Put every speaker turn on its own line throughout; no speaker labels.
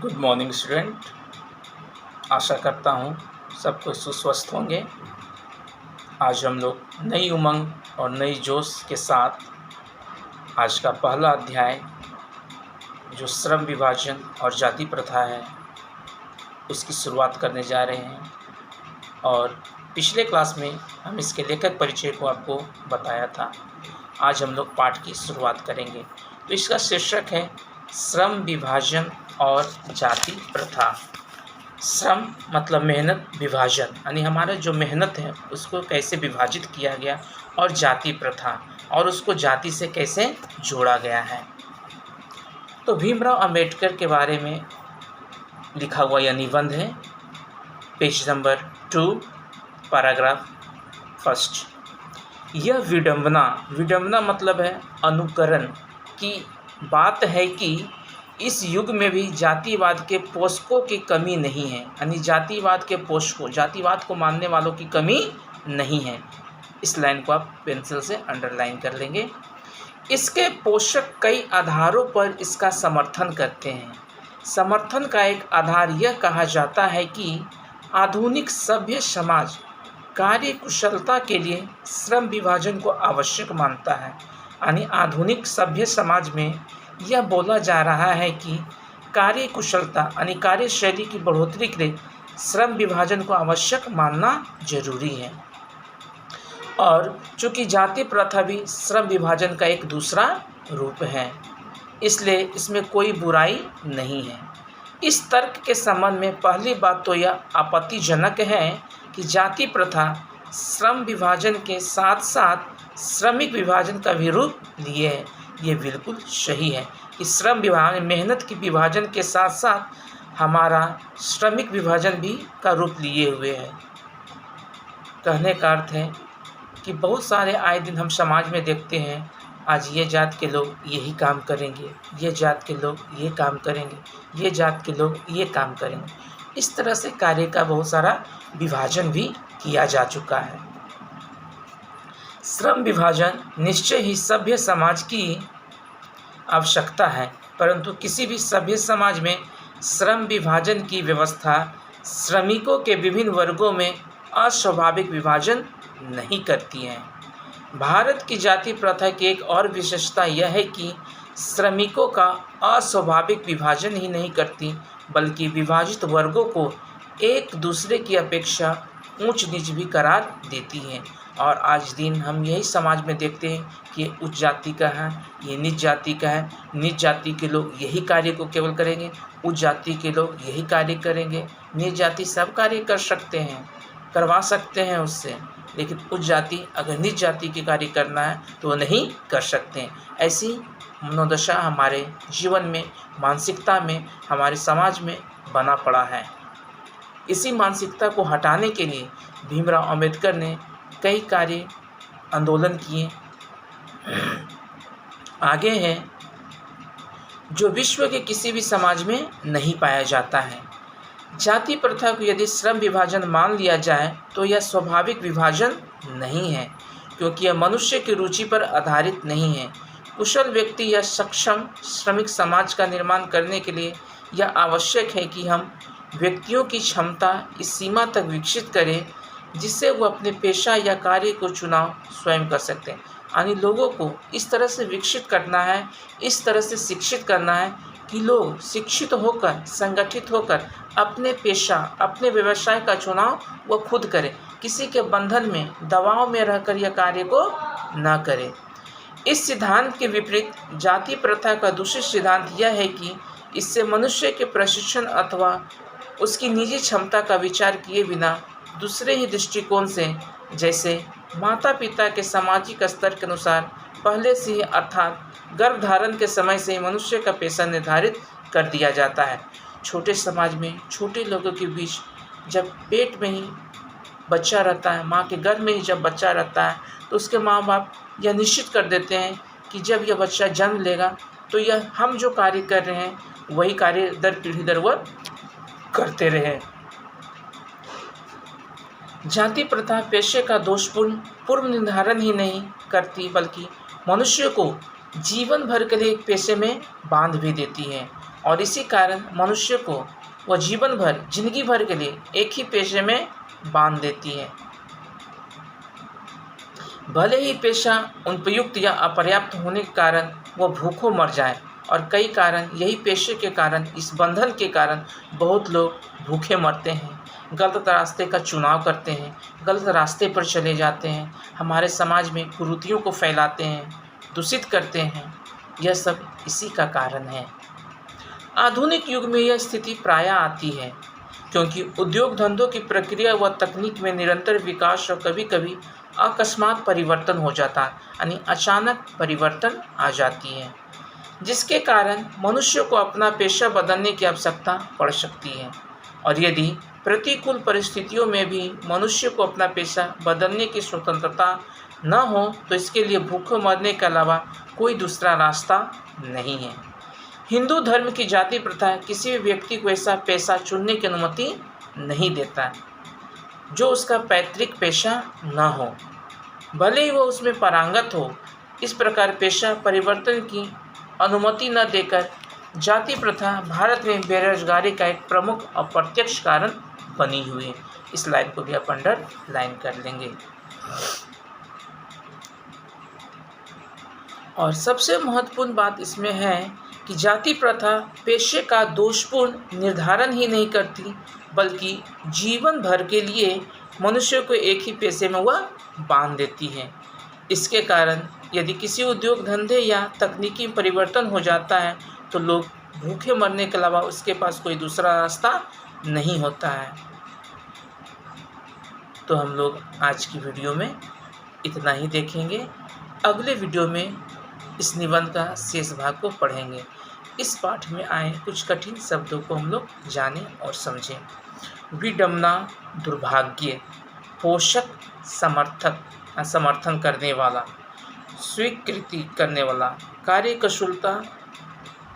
Good morning student. आशा करता हूँ सब कोई सुस्वस्थ होंगे। आज हम लोग नई उमंग और नई जोश के साथ आज का पहला अध्याय जो श्रम विभाजन और जाति प्रथा है उसकी शुरुआत करने जा रहे हैं। और पिछले क्लास में हम इसके लेखक परिचय को आपको बताया था। आज हम लोग पाठ की शुरुआत करेंगे। तो इसका शीर्षक है श्रम विभाजन और जाति प्रथा। श्रम मतलब मेहनत, विभाजन यानी हमारा जो मेहनत है उसको कैसे विभाजित किया गया, और जाति प्रथा और उसको जाति से कैसे जोड़ा गया है। तो भीमराव अंबेडकर के बारे में लिखा हुआ यह निबंध है, पेज नंबर 2, पैराग्राफ 1। यह विडंबना मतलब है अनुकरण की बात है कि इस युग में भी जातिवाद के पोषकों की कमी नहीं है, यानी जातिवाद को मानने वालों की कमी नहीं है। इस लाइन को आप पेंसिल से अंडरलाइन कर लेंगे। इसके पोषक कई आधारों पर इसका समर्थन करते हैं। समर्थन का एक आधार यह कहा जाता है कि आधुनिक सभ्य समाज कार्य कुशलता के लिए श्रम विभाजन को आवश्यक मानता है। यानी आधुनिक सभ्य समाज में यह बोला जा रहा है कि कार्य कुशलता यानी कार्यशैली की बढ़ोतरी के लिए श्रम विभाजन को आवश्यक मानना जरूरी है। और चूंकि जाति प्रथा भी श्रम विभाजन का एक दूसरा रूप है, इसलिए इसमें कोई बुराई नहीं है। इस तर्क के संबंध में पहली बात तो यह आपत्तिजनक है कि जाति प्रथा श्रम विभाजन के साथ साथ श्रमिक विभाजन का भी रूप लिए है। ये बिल्कुल सही है कि श्रम विभाजन, मेहनत की विभाजन के साथ साथ हमारा श्रमिक विभाजन भी का रूप लिए हुए है। कहने का अर्थ है कि बहुत सारे आए दिन हम समाज में देखते हैं, आज ये जात के लोग यही काम करेंगे, ये जात के लोग ये काम करेंगे, ये जात के लोग ये काम करेंगे। इस तरह से कार्य का बहुत सारा विभाजन भी किया जा चुका है। श्रम विभाजन निश्चय ही सभ्य समाज की आवश्यकता है, परंतु किसी भी सभ्य समाज में श्रम विभाजन की व्यवस्था श्रमिकों के विभिन्न वर्गों में अस्वाभाविक विभाजन नहीं करती है। भारत की जाति प्रथा की एक और विशेषता यह है कि श्रमिकों का अस्वाभाविक विभाजन ही नहीं करती, बल्कि विभाजित वर्गों को एक दूसरे की अपेक्षा ऊंच नीच भी करार देती है। और आज दिन हम यही समाज में देखते हैं कि ये उच्च जाति का है, ये नीच जाति का है। नीच जाति के लोग यही कार्य को केवल करेंगे, उच्च जाति के लोग यही कार्य करेंगे। नीच जाति सब कार्य कर सकते हैं, करवा सकते हैं उससे, लेकिन उच्च जाति अगर नीच जाति के कार्य करना है तो वो नहीं कर सकते हैं। ऐसी मनोदशा हमारे जीवन में, मानसिकता में, हमारे समाज में बना पड़ा है। इसी मानसिकता को हटाने के लिए भीमराव अंबेडकर ने कई कार्य आंदोलन किए। आगे हैं जो विश्व के किसी भी समाज में नहीं पाया जाता है। जाति प्रथा को यदि श्रम विभाजन मान लिया जाए तो यह स्वाभाविक विभाजन नहीं है, क्योंकि यह मनुष्य की रुचि पर आधारित नहीं है। कुशल व्यक्ति या सक्षम श्रमिक समाज का निर्माण करने के लिए यह आवश्यक है कि हम व्यक्तियों की क्षमता इस सीमा तक विकसित करें जिससे वो अपने पेशा या कार्य को चुनाव स्वयं कर सकते हैं। यानी लोगों को इस तरह से विकसित करना है, इस तरह से शिक्षित करना है कि लोग शिक्षित होकर, संगठित होकर अपने पेशा, अपने व्यवसाय का चुनाव वो खुद करें, किसी के बंधन में, दबाव में रहकर यह कार्य को ना करें। इस सिद्धांत के विपरीत जाति प्रथा का दूसरी सिद्धांत यह है कि इससे मनुष्य के प्रशिक्षण अथवा उसकी निजी क्षमता का विचार किए बिना दूसरे ही दृष्टिकोण से, जैसे माता पिता के सामाजिक स्तर के अनुसार पहले से ही अर्थात गर्भधारण के समय से ही मनुष्य का पेशा निर्धारित कर दिया जाता है। छोटे समाज में, छोटे लोगों के बीच जब पेट में ही बच्चा रहता है, माँ के गर्भ में ही जब बच्चा रहता है, तो उसके माँ बाप यह निश्चित कर देते हैं कि जब यह बच्चा जन्म लेगा तो यह हम जो कार्य कर रहे हैं वही कार्य दर पीढ़ी दर वर करते रहे। जाति प्रथा पेशे का दोषपूर्ण पूर्व निर्धारण ही नहीं करती, बल्कि मनुष्य को जीवन भर के लिए एक पेशे में बांध भी देती है। और इसी कारण मनुष्य को वह जीवन भर, जिंदगी भर के लिए एक ही पेशे में बांध देती है। भले ही पेशा उपयुक्त या अपर्याप्त होने के कारण वह भूखों मर जाए, और कई कारण यही पेशे के कारण, इस बंधन के कारण बहुत लोग भूखे मरते हैं, गलत रास्ते का चुनाव करते हैं, गलत रास्ते पर चले जाते हैं, हमारे समाज में कुरीतियों को फैलाते हैं, दूषित करते हैं। यह सब इसी का कारण है। आधुनिक युग में यह स्थिति प्रायः आती है क्योंकि उद्योग धंधों की प्रक्रिया व तकनीक में निरंतर विकास और कभी कभी अकस्मात परिवर्तन हो जाता है, यानी अचानक परिवर्तन आ जाती है, जिसके कारण मनुष्य को अपना पेशा बदलने की आवश्यकता पड़ सकती है। और यदि प्रतिकूल परिस्थितियों में भी मनुष्य को अपना पेशा बदलने की स्वतंत्रता न हो तो इसके लिए भूखे मरने के अलावा कोई दूसरा रास्ता नहीं है। हिंदू धर्म की जाति प्रथा किसी भी व्यक्ति को ऐसा पेशा चुनने की अनुमति नहीं देता है जो उसका पैतृक पेशा न हो, भले ही वो उसमें पारंगत हो। इस प्रकार पेशा परिवर्तन की अनुमति न देकर जाति प्रथा भारत में बेरोजगारी का एक प्रमुख अप्रत्यक्ष कारण बनी हुई है। इस लाइन को भी आप अंडरलाइन कर लेंगे। और सबसे महत्वपूर्ण बात इसमें है कि जाति प्रथा पेशे का दोषपूर्ण निर्धारण ही नहीं करती, बल्कि जीवन भर के लिए मनुष्य को एक ही पेशे में वह बांध देती है। इसके कारण यदि किसी उद्योग धंधे या तकनीकी परिवर्तन हो जाता है तो लोग भूखे मरने के अलावा उसके पास कोई दूसरा रास्ता नहीं होता है। तो हम लोग आज की वीडियो में इतना ही देखेंगे। अगले वीडियो में इस निबंध का शेष भाग को पढ़ेंगे। इस पाठ में आए कुछ कठिन शब्दों को हम लोग जानें और समझें। विडंबना, दुर्भाग्य, पोषक, समर्थन करने वाला, स्वीकृति करने वाला, कार्यकुशलता,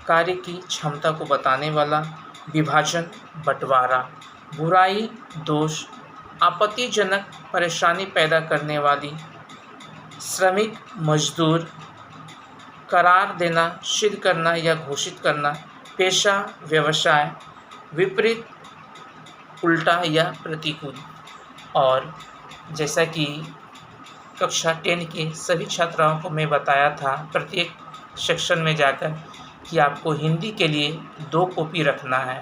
कार्य की क्षमता को बताने वाला, विभाजन, बंटवारा, बुराई, दोष, आपत्तिजनक, परेशानी पैदा करने वाली, श्रमिक, मजदूर, करार देना, सिद्ध करना या घोषित करना, पेशा, व्यवसाय, विपरीत, उल्टा या प्रतिकूल। और जैसा कि कक्षा 10 के सभी छात्राओं को मैं बताया था प्रत्येक सेक्शन में जाकर कि आपको हिंदी के लिए 2 कॉपी रखना है।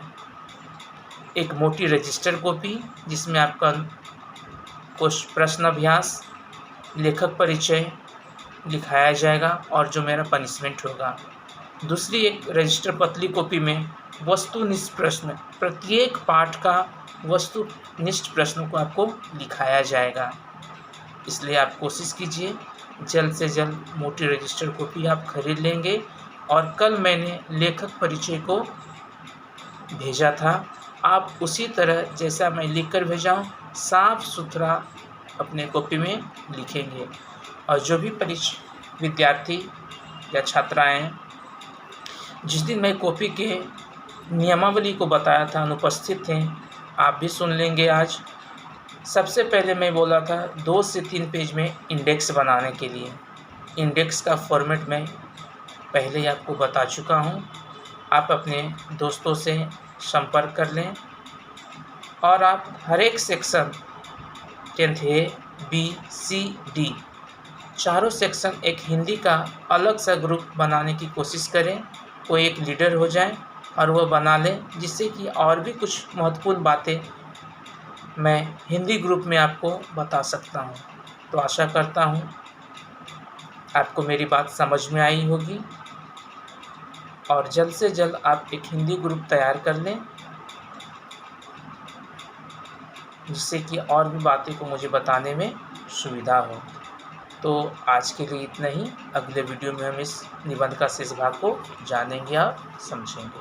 एक मोटी रजिस्टर कॉपी जिसमें आपका कुछ प्रश्न अभ्यास, लेखक परिचय लिखाया जाएगा और जो मेरा पनिशमेंट होगा। दूसरी एक रजिस्टर पतली कॉपी में वस्तुनिष्ठ प्रश्न, प्रत्येक पाठ का वस्तुनिष्ठ प्रश्नों को आपको लिखाया जाएगा। इसलिए आप कोशिश कीजिए जल्द से जल्द मोटी रजिस्टर कॉपी आप खरीद लेंगे। और कल मैंने लेखक परिचय को भेजा था, आप उसी तरह जैसा मैं लिखकर भेजा हूँ साफ सुथरा अपने कॉपी में लिखेंगे। और जो भी विद्यार्थी या छात्राएं जिस दिन मैं कॉपी के नियमावली को बताया था अनुपस्थित थे, आप भी सुन लेंगे आज। सबसे पहले मैं बोला था 2 से 3 पेज में इंडेक्स बनाने के लिए। इंडेक्स का फॉर्मेट मैं पहले ही आपको बता चुका हूँ। आप अपने दोस्तों से संपर्क कर लें और आप हर एक section 10th A, B, C, D चारों सेक्शन एक हिंदी का अलग सा ग्रुप बनाने की कोशिश करें। कोई एक लीडर हो जाए और वह बना लें, जिससे कि और भी कुछ महत्वपूर्ण बातें मैं हिंदी ग्रुप में आपको बता सकता हूं। तो आशा करता हूं आपको मेरी बात समझ में आई होगी और जल्द से जल्द आप एक हिंदी ग्रुप तैयार कर लें, जिससे कि और भी बातें को मुझे बताने में सुविधा हो। तो आज के लिए इतना ही। अगले वीडियो में हम इस निबंध का शेष भाग को जानेंगे और समझेंगे।